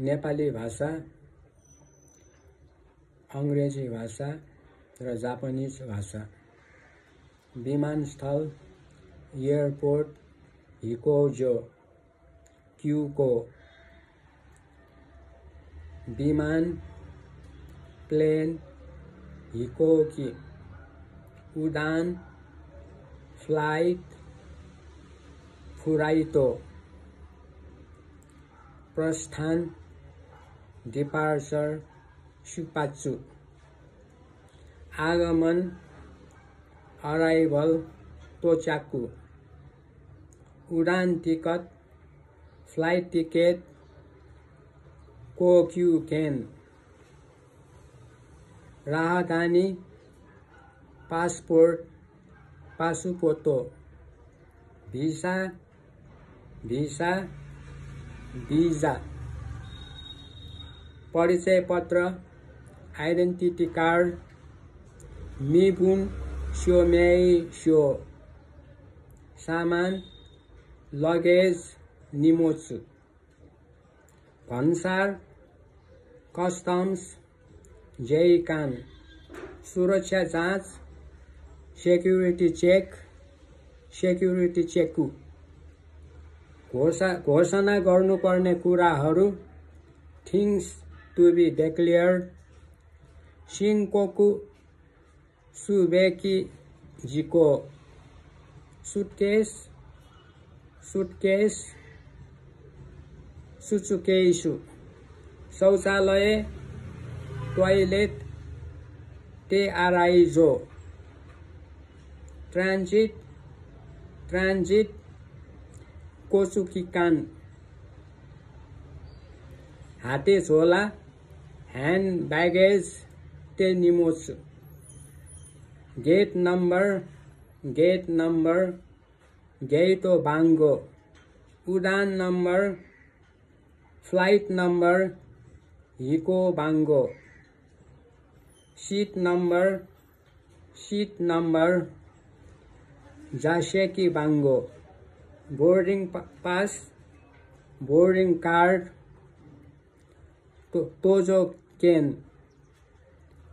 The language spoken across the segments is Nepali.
नेपाली भाषा, अंग्रेजी भाषा र जापानिज भाषा। विमानस्थल एयरपोर्ट हिकोजो क्यूको। विमान प्लेन हिकोकी। उडान फ्लाइट फुराइतो। प्रस्थान डिपार्चर सुपाच्चु। आगमन अराइभल तोचाकु। उडान टिकट फ्लाइट टिकट कोक्युकेन। राहदानी पासपोर्ट पासुपोतो। भिसा भिसा भिजा। परिचय पत्र आइडेन्टिटी कार्ड मिबुन स्योमेई स्यो। सामान लगेज निमोत्सु। भन्सार कस्टम्स जैकान। सुरक्षा जाँच सेक्युरिटी चेकु। घोषणा गर्नुपर्ने कुराहरू थिंग्स टु बी डिक्लेयर्ड शिनकोकु सुबेकी जिको। सुटकेस सुचुकेइसु। शौचालय टॉयलेट ते आराइजो। ट्रांजिट कोचुकिकान। हाते झोला हैंड बैगेज ते निमोत्सु। गेट नंबर गेटो बांगो। उडान नंबर फ्लाइट नंबर हिको बांगो। सीट नंबर जासेकी बांगो। बोर्डिंग पास बोर्डिंग कार्ड तोजो केन।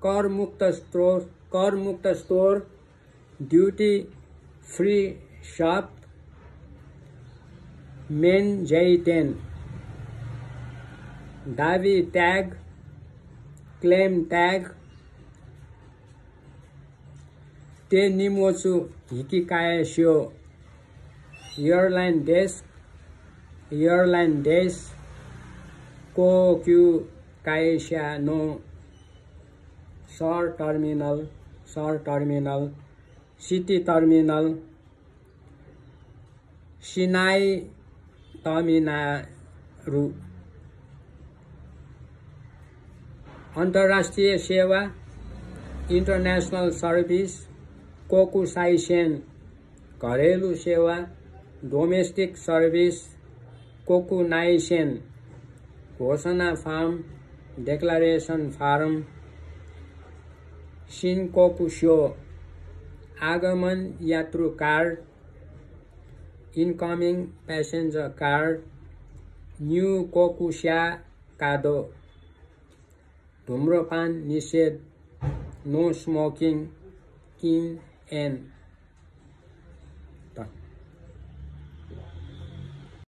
कर मुक्त स्टोर ड्यूटी फ्री शॉप मेन जैटेन। दावी टैग क्लेम टैग ते निमोचु हिकिकाएस्यो। एयरलाइन डेस्क कोक्यू काइशा नो। सर टर्मिनल सिटी टर्मिनल शिनाई तमिनारु। अंतर्राष्ट्रीय सेवा इंटरनेशनल सर्विस कोकुसाइसेन। घरेलु सेवा डोमेस्टिक सर्विस कोकुनाइसेन। घोषणा फार्म डेक्लरेशन फार्म शिनकोकुशो। आगमन यात्रु कार्ड इनकमिंग पैसेंजर कार्ड न्यू कोकुशा कादो। धूम्रपान निषेध नो स्मोकिंग इन एन